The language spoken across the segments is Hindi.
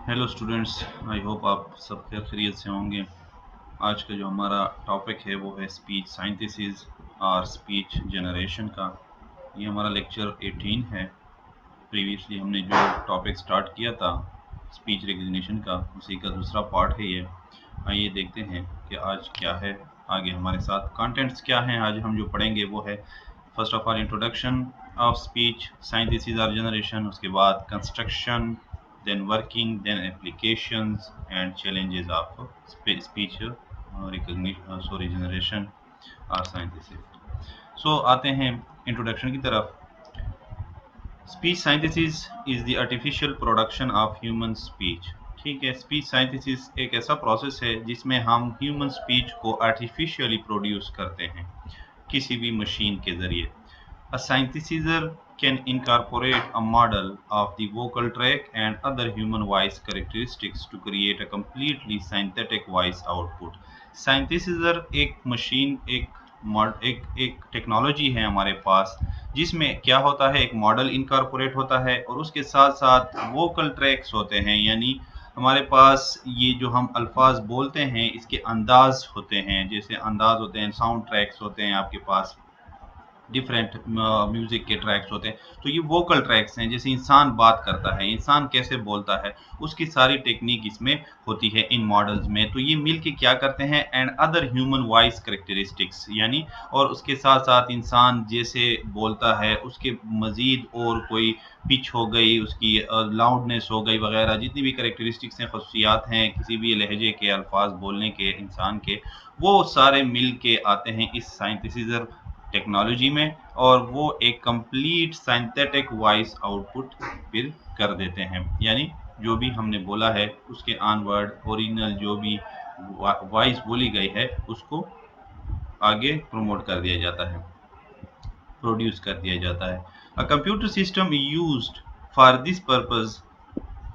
हेलो स्टूडेंट्स, आई होप आप सब खैरियत से होंगे। आज का जो हमारा टॉपिक है वो है स्पीच साइंथिसिस और स्पीच जनरेशन का। ये हमारा लेक्चर 18 है। प्रीवियसली हमने जो टॉपिक स्टार्ट किया था स्पीच रिकग्निशन का, उसी का दूसरा पार्ट है ये। आइए देखते हैं कि आज क्या है। आगे हमारे साथ कंटेंट्स क्या हैं आज हम जो पढ़ेंगे वो है first of all introduction of speech synthesis और जनरेशन, उसके बाद construction, then working, then applications and challenges of speech generation or synthesis. So आते हैं इंट्रोडक्शन की तरफ। Speech synthesis is the artificial production of human speech. ठीक है, स्पीच साइंथिसिस एक ऐसा प्रोसेस है जिसमें हम ह्यूमन स्पीच को आर्टिफिशियली प्रोड्यूस करते हैं किसी भी मशीन के ज़रिए। A synthesizer can incorporate a model of the vocal tract and other human voice characteristics to create a completely synthetic voice output. Synthesizer एक मशीन एक टेक्नोलॉजी है हमारे पास जिसमें क्या होता है, एक मॉडल इनकॉर्पोरेट होता है और उसके साथ साथ वोकल ट्रैक्स होते हैं, यानी हमारे पास ये जो हम अल्फाज बोलते हैं इसके अंदाज होते हैं, जैसे अंदाज होते हैं, साउंड ट्रैक्स होते हैं आपके पास, डिफरेंट म्यूजिक के ट्रैक्स होते हैं। तो ये वोकल ट्रैक्स हैं, जैसे इंसान बात करता है, इंसान कैसे बोलता है, उसकी सारी टेक्निक इसमें होती है इन मॉडल्स में। तो ये मिल के क्या करते हैं, and other human voice characteristics, यानी और उसके साथ साथ इंसान जैसे बोलता है उसके मज़ीद और कोई पिच हो गई, उसकी लाउडनेस हो गई वगैरह, जितनी भी करेक्टरिस्टिक्स हैं, खसूसियात हैं किसी भी लहजे के अल्फाज बोलने के इंसान के, वो सारे मिल के आते हैं इस साइंथिसिजर टेक्नोलॉजी में और वो एक कंप्लीट सिंथेटिक वॉइस आउटपुट फिर कर देते हैं। यानी जो भी हमने बोला है उसके ऑन वर्ड ओरिजिनल जो भी वॉइस बोली गई है उसको आगे प्रमोट कर दिया जाता है, प्रोड्यूस कर दिया जाता है। A computer system used for this purpose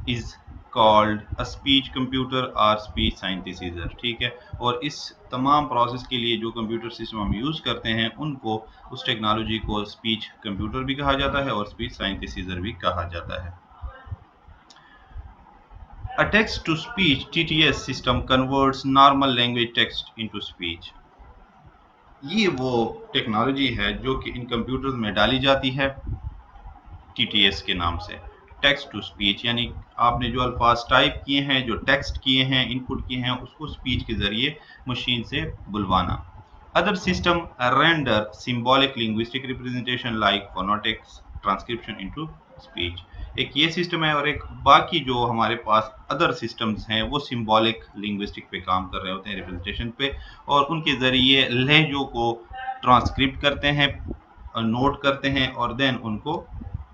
is called a speech computer और स्पीच साइंथिसिजर। ठीक है, और इस तमाम प्रोसेस के लिए जो कंप्यूटर सिस्टम हम यूज़ करते हैं उनको, उस टेक्नोलॉजी को स्पीच कंप्यूटर भी कहा जाता है और स्पीच साइंथिसिजर भी कहा जाता है। A text to speech TTS system converts normal language text into speech. ये वो टेक्नोलॉजी है जो कि इन कंप्यूटर्स में डाली जाती है TTS के नाम से, टेक्स्ट टू स्पीच, यानी आपने जो अल्फाज टाइप किए हैं, जो टेक्स्ट किए हैं, इनपुट किए हैं, उसको स्पीच के ज़रिए मशीन से बुलवाना। Other system render symbolic linguistic representation like phonetics transcription into speech. एक ये सिस्टम है और एक बाकी जो हमारे पास अदर सिस्टम्स हैं वो सिंबॉलिक लिंग्विस्टिक पे काम कर रहे होते हैं, रिप्रेजेंटेशन पे, और उनके ज़रिए लहजों को ट्रांसक्रिप्ट करते हैं, नोट करते हैं और देन उनको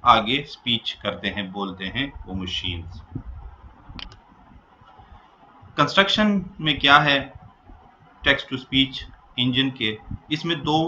आगे स्पीच करते हैं, बोलते हैं वो मशीन्स। कंस्ट्रक्शन में क्या है टेक्स्ट टू स्पीच इंजन के, इसमें दो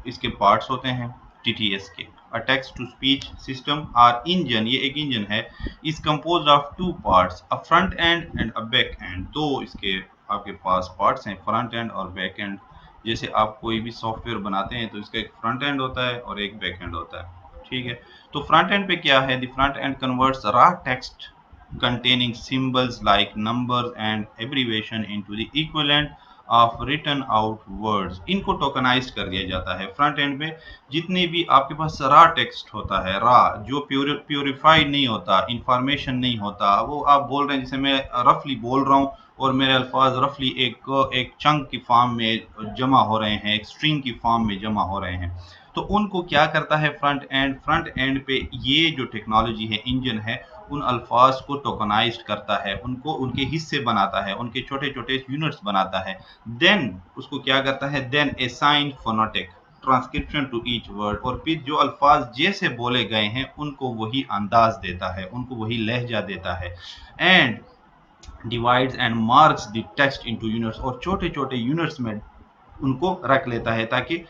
इसके पार्ट्स होते हैं टीटीएस के। A text to speech system और इंजन, ये एक इंजन है, is composed of two parts, a front end and a back end. दो इसके आपके पास पार्ट्स हैं, फ्रंट एंड और बैक एंड। जैसे आप कोई भी सॉफ्टवेयर बनाते हैं तो इसका एक फ्रंट एंड होता है और एक बैक एंड होता है। ठीक है, तो फ्रंट एंड पे क्या है, the front end converts raw text containing symbols like numbers and abbreviation into the equivalent of written out words। इनको टोकनाइज्ड कर दिया जाता है। फ्रंट एंड पे जितने भी आपके पास रा टेक्स्ट होता है, रा जो प्योरीफाइड नहीं होता, इंफॉर्मेशन नहीं होता, वो आप बोल रहे हैं, जैसे मैं रफली बोल रहा हूँ और मेरे अल्फाज रफली एक चंक की फॉर्म में जमा हो रहे हैं, एक स्ट्रिंग की फॉर्म में जमा हो रहे हैं, तो उनको क्या करता है फ्रंट एंड पे ये जो टेक्नोलॉजी है, इंजन है, उन अल्फाज को टोकनाइज्ड करता है, उनको उनके हिस्से बनाता है, उनके छोटे छोटे यूनिट्स बनाता है। देन उसको क्या करता है, then assign phonetic transcription to each word, और फिर जो अल्फाज जैसे बोले गए हैं उनको वही अंदाज देता है, उनको वही लहजा देता है, and divides and marks the text into units, और छोटे छोटे यूनिट्स में उनको रख लेता है ताकि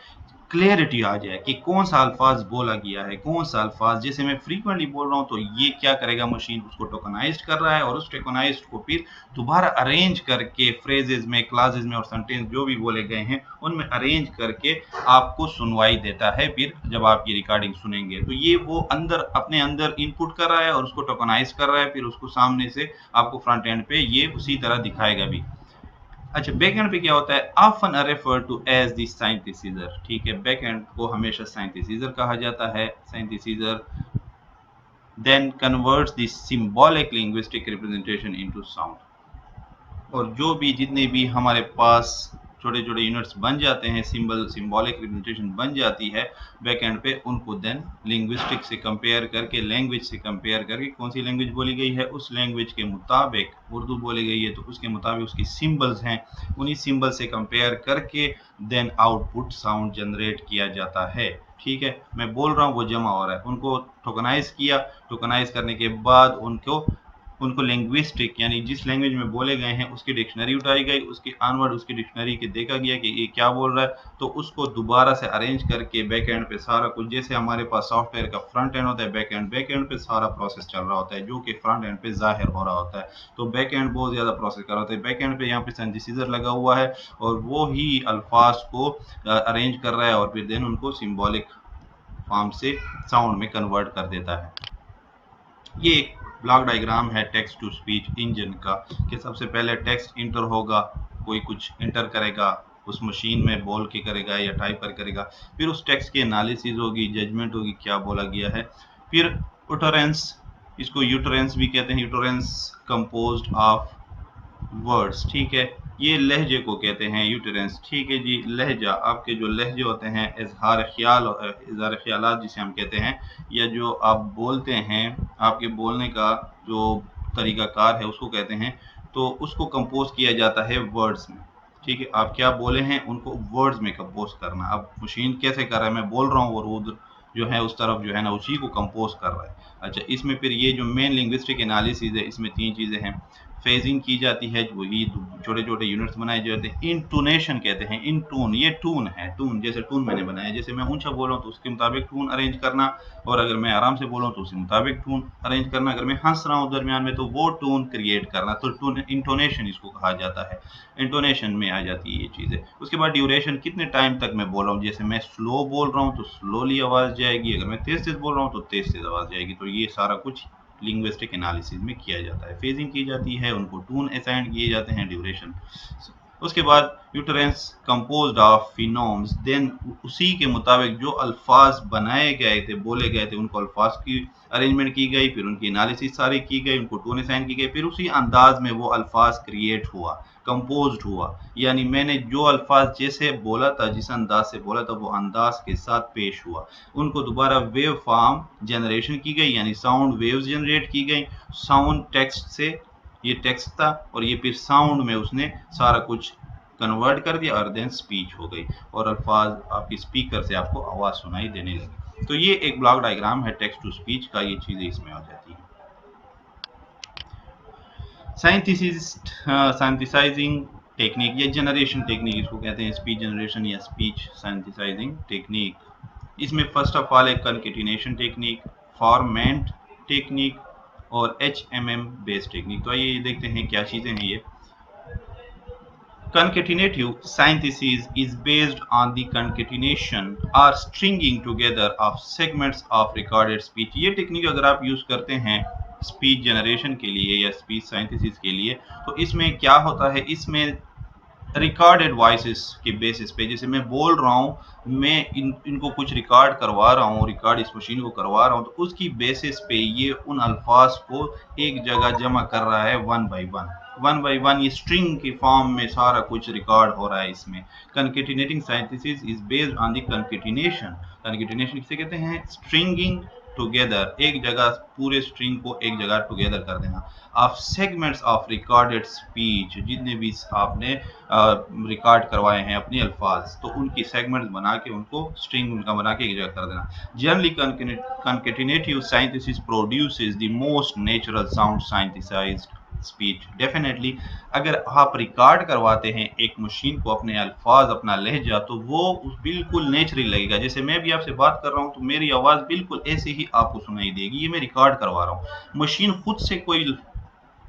क्लियरिटी आ जाए कि कौन सा अल्फाज बोला गया है, कौन सा अल्फाज, जैसे मैं फ्रीक्वेंटली बोल रहा हूँ तो ये क्या करेगा, मशीन उसको टोकनाइज्ड कर रहा है और उस टोकनाइज्ड को फिर दोबारा अरेंज करके फ्रेजेस में, क्लासेस में और सेंटेंस जो भी बोले गए हैं उनमें अरेंज करके आपको सुनवाई देता है। फिर जब आप ये रिकॉर्डिंग सुनेंगे तो ये वो अंदर अपने अंदर इनपुट कर रहा है और उसको टोकनाइज कर रहा है, फिर उसको सामने से आपको फ्रंट एंड पे ये उसी तरह दिखाएगा भी। अच्छा, बैक एंड पे क्या होता है, often refer to as the synthesiser. ठीक है, बैक एंड को हमेशा सिंथेसाइजर कहा जाता है। Synthesiser then converts the symbolic linguistic representation into sound. और जो भी जितने भी हमारे पास छोटे छोटे यूनिट्स बन जाते हैं, सिंबॉलिक रिप्रेजेंटेशन बन जाती है बैक एंड पे, उनको देन लिंग्विस्टिक से कंपेयर करके, लैंग्वेज से कंपेयर करके, कौन सी लैंग्वेज बोली गई है उस लैंग्वेज के मुताबिक, उर्दू बोली गई है तो उसके मुताबिक उसकी सिंबल्स हैं, उन्हीं सिंबल से कंपेयर करके देन आउटपुट साउंड जनरेट किया जाता है। ठीक है, मैं बोल रहा हूँ वो जमा हो रहा है, उनको टोकनाइज किया, टोकनाइज करने के बाद उनको लिंग्विस्टिक यानी जिस लैंग्वेज में बोले गए हैं उसकी डिक्शनरी उठाई गई, उसकी ऑनवर्ड उसकी डिक्शनरी के देखा गया कि ये क्या बोल रहा है, तो उसको दोबारा से अरेंज करके बैक एंड पे सारा कुछ, जैसे हमारे पास सॉफ्टवेयर का फ्रंट एंड होता है, बैक एंड पे सारा प्रोसेस चल रहा होता है जो कि फ्रंट एंड पे जाहिर हो रहा होता है। तो बैक एंड बहुत ज़्यादा प्रोसेस कर रहा होता है, बैक एंड पे यहाँ पे सिंथेसाइजर लगा हुआ है और वो ही अल्फाज को अरेंज कर रहा है और फिर देन उनको सिम्बॉलिक फॉर्म से साउंड में कन्वर्ट कर देता है। ये एक ब्लॉक डायग्राम है टेक्स्ट टू स्पीच इंजन का, कि सबसे पहले टेक्स्ट इंटर होगा, कोई कुछ इंटर करेगा उस मशीन में, बोल के करेगा या टाइप कर करेगा, फिर उस टेक्स्ट की एनालिसिस होगी, जजमेंट होगी क्या बोला गया है, फिर यूटरेंस, इसको यूटरेंस भी कहते हैं, यूटरेंस कंपोज्ड ऑफ वर्ड्स। ठीक है, ये लहजे को कहते हैं यूटरेंस। ठीक है जी, लहजा, आपके जो लहजे होते हैं, इजहार ख्यालात जिसे हम कहते हैं, या जो आप बोलते हैं, आपके बोलने का जो तरीकाकार है उसको कहते हैं, तो उसको कंपोज किया जाता है वर्ड्स में। ठीक है, आप क्या बोले हैं उनको वर्ड्स में कंपोज करना। अब मशीन कैसे कर रहा है, मैं बोल रहा हूँ और वो जो है उस तरफ जो है ना उसी को कंपोज कर रहा है। अच्छा, इसमें फिर ये जो मेन लिंग्विस्टिक एनालिसिस है, इसमें तीन चीज़ें हैं, फेजिंग की जाती है, वही छोटे छोटे यूनिट्स बनाए जाते हैं, इंटोनेशन कहते हैं, इन टून, ये टून है, टून जैसे टून मैंने बनाया, जैसे मैं ऊंचा बोल रहा हूँ तो उसके मुताबिक टून अरेंज करना, और अगर मैं आराम से बोल रहा हूँ तो उसके मुताबिक टून अरेंज करना, अगर मैं हंस रहा हूँ दरमियान में तो वो टून क्रिएट करना, तो टून इंटोनेशन इसको कहा जाता है, इंटोनेशन में आ जाती है ये चीज़ें। उसके बाद ड्यूरेशन, कितने टाइम तक मैं बोल रहा हूँ, जैसे मैं स्लो बोल रहा हूँ तो स्लोली आवाज़ जाएगी, अगर मैं तेज़ तेज़ बोल रहा हूँ तो तेज़ तेज़ आवाज़ जाएगी, तो ये सारा कुछ लिंग्विस्टिक एनालिसिस में किया जाता है। फेजिंग की जाती है, उनको टून असाइन किए जाते हैं, ड्यूरेशन। उसके बाद यूटरेंस कंपोज्ड ऑफ फिनोम्स, देन उसी के मुताबिक जो अल्फाज बनाए गए थे, बोले गए थे, उनको अल्फाज की अरेंजमेंट की गई, फिर उनकी एनालिसिस सारी की गई, उनको टोन असाइन की गई, फिर उसी अंदाज में वो अल्फाज क्रिएट हुआ, कंपोज्ड हुआ, यानी मैंने जो अल्फाज जैसे बोला था, जिस अंदाज से बोला था, वो अंदाज के साथ पेश हुआ, उनको दोबारा वेव फॉर्म जनरेशन की गई, यानी साउंड वेव्स जनरेट की गई, साउंड टेक्स्ट से, ये टेक्स्ट था और ये फिर साउंड में उसने सारा कुछ कन्वर्ट कर दिया और देन स्पीच हो गई, और अल्फाज आपकी स्पीकर से आपको आवाज़ सुनाई देने लगी। तो ये एक ब्लॉक डायग्राम है टेक्स्ट टू स्पीच का, ये चीज़ें इसमें आ जाती हैं। सिंथेसाइजिंग टेक्निक या जनरेशन टेक्निक इसको कहते हैं, स्पीच जनरेशन या स्पीच सिंथेसाइजिंग टेक्निक। इसमें फर्स्ट ऑफ ऑल एक कंकेटिनेशन टेक्निक, फॉर्मेट टेक्निक और HMM बेस्ड टेक्निक। तो आइए देखते हैं क्या चीज़ें हैं ये। Concatenative synthesis is based on the concatenation or stringing together of segments of recorded speech। ये टेक्निक अगर आप यूज़ करते हैं स्पीच जनरेशन के लिए या स्पीच सिंथेसिस के लिए, तो इसमें क्या होता है, इसमें रिकॉर्डेड वॉइसेस के बेसिस पे, जैसे मैं बोल रहा हूँ, मैं इनको कुछ रिकॉर्ड करवा रहा हूँ, रिकॉर्ड इस मशीन को करवा रहा हूँ, तो उसकी बेसिस पे ये उन अल्फाज को एक जगह जमा कर रहा है वन बाई वन, ये स्ट्रिंग की फॉर्म में सारा कुछ रिकॉर्ड हो रहा है इसमें। Concatenating synthesis is based on the concatenation. Concatenation किसे कहते हैं, स्ट्रिंगिंग टुगेदर, एक जगह पूरे स्ट्रिंग को एक जगह टुगेदर कर देना, of segments of recorded speech, जितने भी आपने रिकॉर्ड करवाए हैं अपने अल्फाज, तो उनकी सेगमेंट्स बना के उनको स्ट्रिंग उनका बना के एक जगह कर देना। Generally concatenative synthesis produces the most natural sound speech. Definitely अगर आप रिकॉर्ड करवाते हैं एक मशीन को अपने अल्फाज, अपना लहजा, तो वो बिल्कुल नेचुरल लगेगा। जैसे मैं भी आपसे बात कर रहा हूँ तो मेरी आवाज़ बिल्कुल ऐसे ही आपको सुनाई देगी, ये मैं रिकॉर्ड करवा रहा हूँ। मशीन खुद से कोई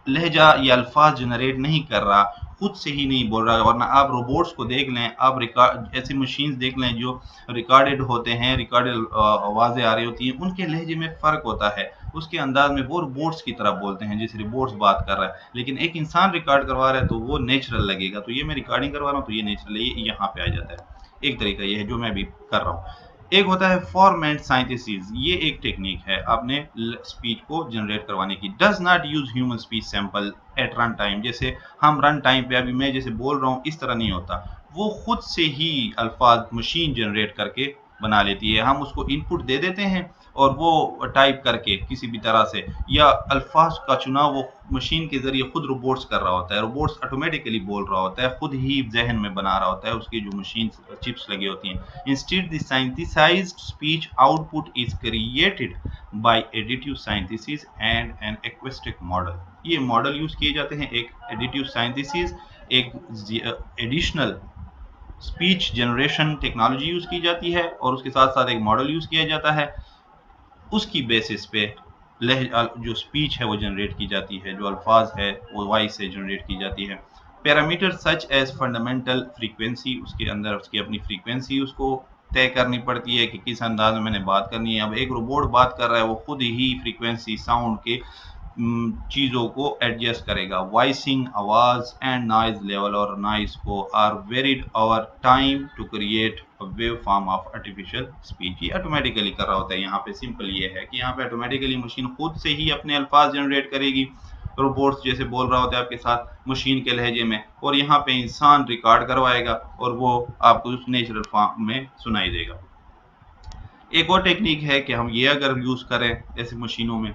लहजा या अल्फाज जनरेट नहीं कर रहा, खुद से ही नहीं बोल रहा। वरना आप रोबोट्स को देख लें, आप रिकॉर्ड ऐसे मशीन्स देख लें जो रिकॉर्डेड होते हैं, रिकॉर्डेड आवाज़ें आ रही होती हैं, उनके लहजे में फ़र्क होता है, उसके अंदाज में वो रोबोट्स की तरह बोलते हैं जैसे रोबोट्स बात कर रहा है। लेकिन एक इंसान रिकॉर्ड करवा रहा है तो वो नेचुरल लगेगा। तो ये मैं रिकॉर्डिंग करवा रहा हूँ तो ये नेचुरल है, ये यहाँ पे आ जाता है। एक तरीका ये है जो मैं भी कर रहा हूँ। एक होता है फॉर्मेट साइंथिसिस, ये एक टेक्निक है आपने स्पीच को जनरेट करवाने की। Does not use human speech sample at run time, जैसे हम रन टाइम पे अभी मैं जैसे बोल रहा हूँ इस तरह नहीं होता, वो खुद से ही अल्फाज मशीन जनरेट करके बना लेती है। हम उसको इनपुट दे देते हैं और वो टाइप करके किसी भी तरह से, या अल्फाज का चुनाव वो मशीन के जरिए खुद रोबोट्स कर रहा होता है, रोबोट्स ऑटोमेटिकली बोल रहा होता है, खुद ही जहन में बना रहा होता है, उसकी जो मशीन चिप्स लगी होती हैं। Instead the synthesized speech output is created by additive synthesis and an acoustic model। ये मॉडल यूज किए जाते हैं, एक एडिटिव साइंथिसिस, एक additional speech generation technology use की जाती है और उसके साथ साथ एक मॉडल यूज किया जाता है। उसकी बेसिस पे जो स्पीच है वो जनरेट की जाती है, जो अल्फाज है वो वॉइस से जनरेट की जाती है। Parameter such as fundamental frequency, उसके अंदर उसकी अपनी फ्रीक्वेंसी उसको तय करनी पड़ती है कि किस अंदाज में मैंने बात करनी है। अब एक रोबोट बात कर रहा है, वो खुद ही फ्रीक्वेंसी साउंड के चीज़ों को एडजस्ट करेगा। वॉइसिंग, आवाज़ एंड नॉइज लेवल और नॉइज को are varied over time to create a wave form of artificial speech. ये ऑटोमेटिकली कर रहा होता है। यहाँ पे सिंपल ये है कि यहाँ पे ऑटोमेटिकली मशीन खुद से ही अपने अल्फाज जनरेट करेगी, रोबोट्स जैसे बोल रहा होता है आपके साथ मशीन के लहजे में, और यहाँ पे इंसान रिकॉर्ड करवाएगा और वो आपको उस नेचुरल फॉर्म में सुनाई देगा। एक और टेक्निक है कि हम ये अगर यूज़ करें ऐसे मशीनों में,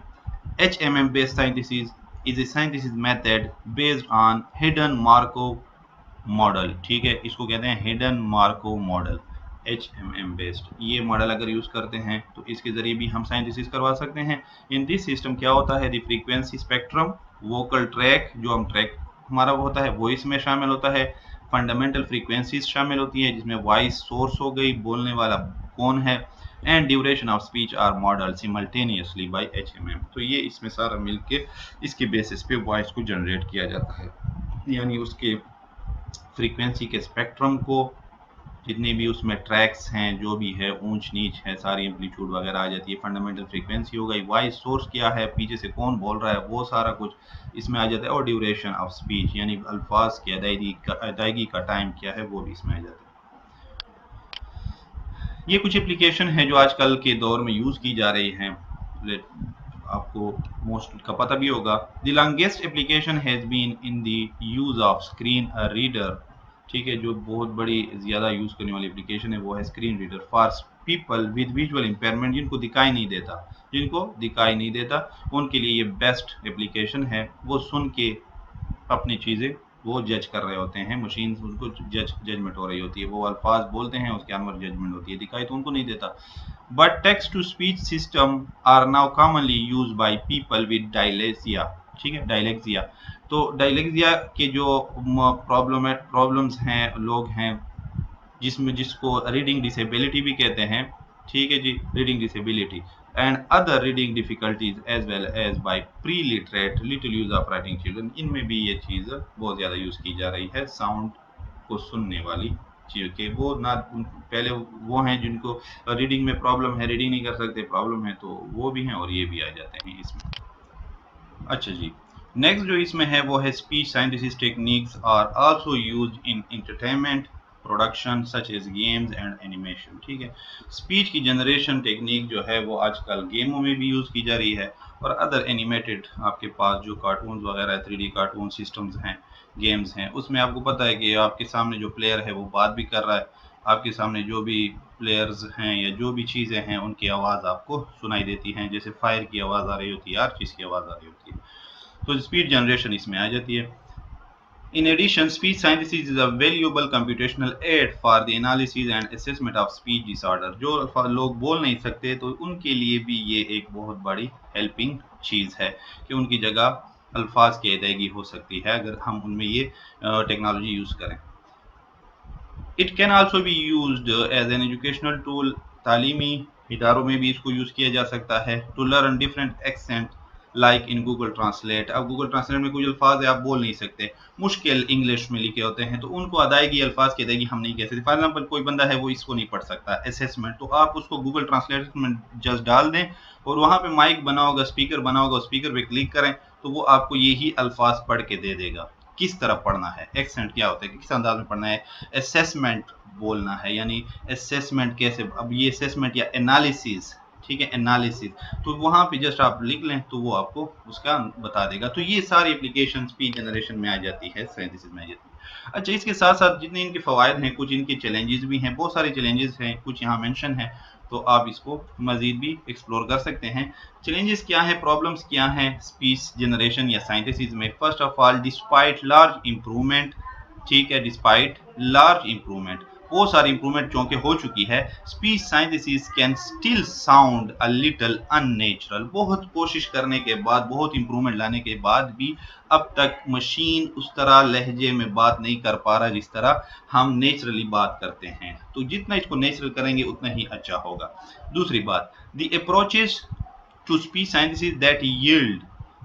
HMM based synthesis is a synthesis method based on hidden Markov model। ठीक है, इसको कहते हैं hidden Markov model, HMM based। ये मॉडल अगर यूज करते हैं तो इसके जरिए भी हम साइंथिसिस करवा सकते हैं। इन दिस सिस्टम क्या होता है, the frequency spectrum, vocal track, जो हम ट्रैक हमारा वो होता है वो इसमें शामिल होता है। फंडामेंटल फ्रीक्वेंसीज शामिल होती है जिसमें वॉइस सोर्स हो गई, बोलने वाला कौन है, and duration of speech are model simultaneously by HMM। तो ये इसमें सारा मिलके इसके बेसिस पे वॉइस को जनरेट किया जाता है, यानी उसके फ्रीक्वेंसी के स्पेक्ट्रम को, जितने भी उसमें ट्रैक्स हैं, जो भी है ऊंच नीच है, सारी एम्पलीट्यूड वगैरह आ जाती है। फंडामेंटल फ्रीक्वेंसी हो गई, वॉइस सोर्स क्या है, पीछे से कौन बोल रहा है, वो सारा कुछ इसमें आ जाता है। और ड्यूरेशन ऑफ स्पीच यानी अल्फाज की अदायगी का टाइम क्या है वो भी इसमें आ जाता है। ये कुछ एप्लीकेशन है जो आजकल के दौर में यूज़ की जा रही हैं, आपको मोस्ट का पता भी होगा। The longest application has been in the use of screen reader. ठीक है, जो बहुत बड़ी ज़्यादा यूज़ करने वाली एप्लीकेशन है वो है screen reader for people with visual impairment, जिनको दिखाई नहीं देता, उनके लिए ये बेस्ट एप्लीकेशन है। वो सुन के अपनी चीज़ें वो जज कर रहे होते हैं, मशीन उनको जजमेंट हो रही होती है, वो अल्फाज बोलते हैं उसके अंदर जजमेंट होती है, दिखाई तो उनको नहीं देता। But text to speech system are now commonly use by people with dyslexia. ठीक है, डायलेक्सिया, तो डायलेक्सिया के जो प्रॉब्लम्स हैं, लोग हैं जिसको रीडिंग डिसेबिलिटी भी कहते हैं। ठीक है जी, reading disability and other reading difficulties as well as by pre literate little use of writing children, इनमें भी ये चीज़ बहुत ज़्यादा यूज़ की जा रही है। साउंड को सुनने वाली चीज़ के वो ना, पहले वो हैं जिनको रीडिंग में प्रॉब्लम है, रीडिंग नहीं कर सकते, प्रॉब्लम है, तो वो भी हैं और ये भी आ जाते हैं इसमें। अच्छा जी, नेक्स्ट जो इसमें है वो है speech synthesis techniques are also used in entertainment production such as games and animation. ठीक है, स्पीच की जनरेशन टेक्निक जो है वो आजकल गेमों में भी यूज़ की जा रही है और अदर एनिमेटेड आपके पास जो कार्टून्स वगैरह 3D कार्टून सिस्टम्स हैं, गेम्स हैं, उसमें आपको पता है कि आपके सामने जो प्लेयर है वो बात भी कर रहा है, आपके सामने जो भी प्लेयर्स हैं या जो भी चीज़ें हैं उनकी आवाज़ आपको सुनाई देती हैं, जैसे फायर की आवाज़ आ रही होती है, हर चीज़ की आवाज़ आ रही होती है, तो स्पीच जनरेशन इसमें आ जाती है। In addition, speech synthesis is a valuable computational aid for the analysis and assessment of speech disorder। जो लोग बोल नहीं सकते तो उनके लिए भी ये एक बहुत बड़ी हेल्पिंग चीज़ है कि उनकी जगह अल्फाज की अदायगी हो सकती है अगर हम उनमें ये टेक्नोलॉजी यूज़ करें। It can also be used as an educational tool, तालीमी इदारों में भी इसको यूज़ किया जा सकता है। To learn different accent like in Google Translate. अब गूगल ट्रांसलेट में कुछ अल्फाज है आप बोल नहीं सकते, मुश्किल इंग्लिश में लिखे होते हैं, तो उनको अदायगी अल्फाज की अदायगी हम नहीं कह सकते। फॉर एग्जाम्पल कोई बंदा है वो इसको नहीं पढ़ सकता असेसमेंट, तो आप उसको गूगल ट्रांसलेट में जस्ट डाल दें और वहाँ पे माइक बना होगा, स्पीकर बना होगा, स्पीकर पे क्लिक करें तो वो आपको यही अल्फाज पढ़ के दे देगा। किस तरह पढ़ना है, एक्सेंट क्या होता है, किस अंदाज में पढ़ना है, असेसमेंट बोलना है, यानी असेसमेंट कैसे, अब ये असेसमेंट या एनालिसिस, ठीक है, एनालिसिस, तो वहाँ पे जस्ट आप लिख लें तो वो आपको उसका बता देगा। तो ये सारी एप्लीकेशन स्पीच जनरेशन में आ जाती है, सिंथेसिस में आ जाती है। अच्छा, इसके साथ साथ जितने इनके फ़वाइद हैं, कुछ इनके चैलेंजेस भी हैं, बहुत सारे चैलेंजेस हैं, कुछ यहाँ मेंशन है, तो आप इसको मज़ीद भी एक्सप्लोर कर सकते हैं। चैलेंजेस क्या हैं, प्रॉब्लम्स क्या हैं स्पीच जनरेशन या सिंथेसिस में। First of all, despite large improvement, ठीक है, डिस्पाइट लार्ज इम्प्रूवमेंट, बहुत सारी इंप्रूवमेंट चूंकि हो चुकी है, speech synthesis can still sound a little unnatural. बहुत कोशिश करने के बाद, बहुत इंप्रूवमेंट लाने के बाद भी अब तक मशीन उस तरह लहजे में बात नहीं कर पा रहा जिस तरह हम नेचुरली बात करते हैं। तो जितना इसको नेचुरल करेंगे उतना ही अच्छा होगा। दूसरी बात, the approaches to speech sciences that yield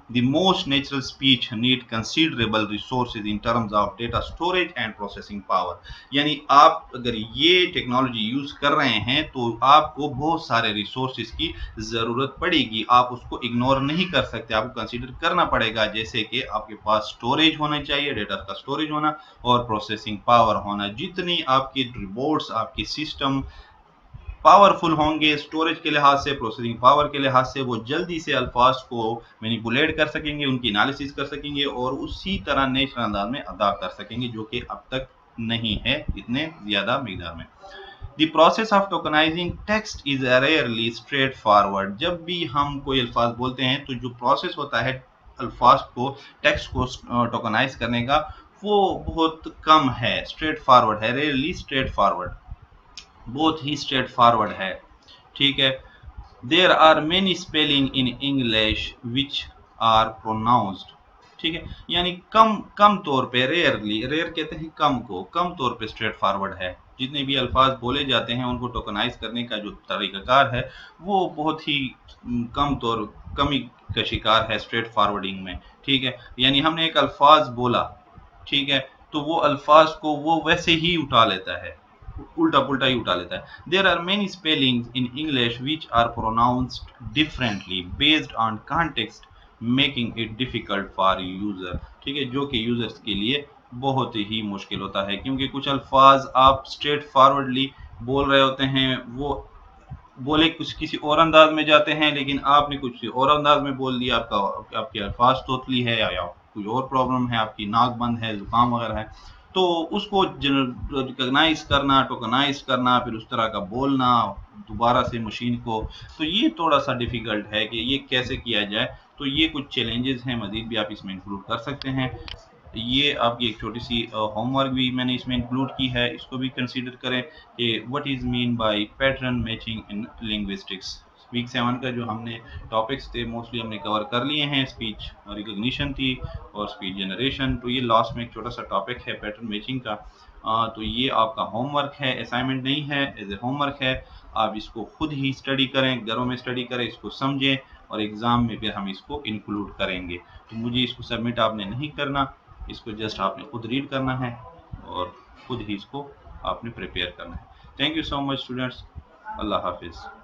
the most natural speech need considerable resources in terms of data storage and processing power। यानी आप अगर ये टेक्नोलॉजी यूज कर रहे हैं तो आपको बहुत सारे रिसोर्सेज की जरूरत पड़ेगी, आप उसको इग्नोर नहीं कर सकते, आपको कंसीडर करना पड़ेगा। जैसे कि आपके पास स्टोरेज होना चाहिए, डेटा का स्टोरेज होना और प्रोसेसिंग पावर होना। जितनी आपकी रिपोर्ट्स, आपकी सिस्टम पावरफुल होंगे स्टोरेज के लिहाज से, प्रोसेसिंग पावर के लिहाज से, वो जल्दी से अल्फाज को मैनिपुलेट कर सकेंगे, उनकी एनालिसिस कर सकेंगे और उसी तरह नेचुरल अंदाज में अदा कर सकेंगे, जो कि अब तक नहीं है इतने ज़्यादा मिकदार में। The process of tokenising text is rarely straightforward. जब भी हम कोई अल्फाज बोलते हैं तो जो प्रोसेस होता है अल्फाज को, टेक्स्ट को टोकनाइज करने का, वो बहुत कम है, स्ट्रेट फॉरवर्ड है, रेयरली स्ट्रेट फॉरवर्ड, बहुत ही स्ट्रेट फॉरवर्ड है, ठीक है। There are many spelling in English which are pronounced, ठीक है, यानी कम कम तौर पे, रेयरली, रेयर कहते हैं कम को, कम तौर पे स्ट्रेट फॉरवर्ड है। जितने भी अल्फाज बोले जाते हैं उनको टोकनाइज करने का जो तरीकाकार है वो बहुत ही कमी का शिकार है स्ट्रेट फॉरवर्डिंग में, ठीक है। यानी हमने एक अल्फाज बोला, ठीक है, तो वो अल्फाज को वो वैसे ही उठा लेता है, उल्टा पुल्टा ही उठा लेता है। There are many spellings in English which are pronounced differently based on context making it difficult for user, ठीक है, जो कि यूजर्स के लिए बहुत ही मुश्किल होता है, क्योंकि कुछ अल्फाज आप स्ट्रेट फॉरवर्डली बोल रहे होते हैं, वो बोले कुछ किसी और अंदाज में जाते हैं, लेकिन आपने कुछ और अंदाज में बोल दिया, आपके अल्फाज तोतली है या कोई और प्रॉब्लम है, आपकी नाक बंद है, जुकाम वगैरह है, तो उसको रिकॉग्नाइज करना, टोकनाइज करना, फिर उस तरह का बोलना दोबारा से मशीन को, तो ये थोड़ा सा डिफिकल्ट है कि ये कैसे किया जाए। तो ये कुछ चैलेंजेस हैं, मजीद भी आप इसमें इंक्लूड कर सकते हैं। ये आपकी एक छोटी सी होमवर्क भी मैंने इसमें इंक्लूड की है, इसको भी कंसीडर करें कि what is mean by pattern matching in linguistics. Week 7 का जो हमने टॉपिक्स थे मोस्टली हमने कवर कर लिए हैं, स्पीच रिकॉग्निशन थी और स्पीच जनरेशन, तो ये लास्ट में एक छोटा सा टॉपिक है पैटर्न मैचिंग का। तो ये आपका होमवर्क है, असाइनमेंट नहीं है, एज ए होमवर्क है। आप इसको खुद ही स्टडी करें, घरों में स्टडी करें, इसको समझें और एग्ज़ाम में फिर हम इसको इंक्लूड करेंगे। तो मुझे इसको सबमिट आपने नहीं करना, इसको जस्ट आपने खुद रीड करना है और खुद ही इसको आपने प्रिपेयर करना है। Thank you so much students, अल्लाह हाफिज़।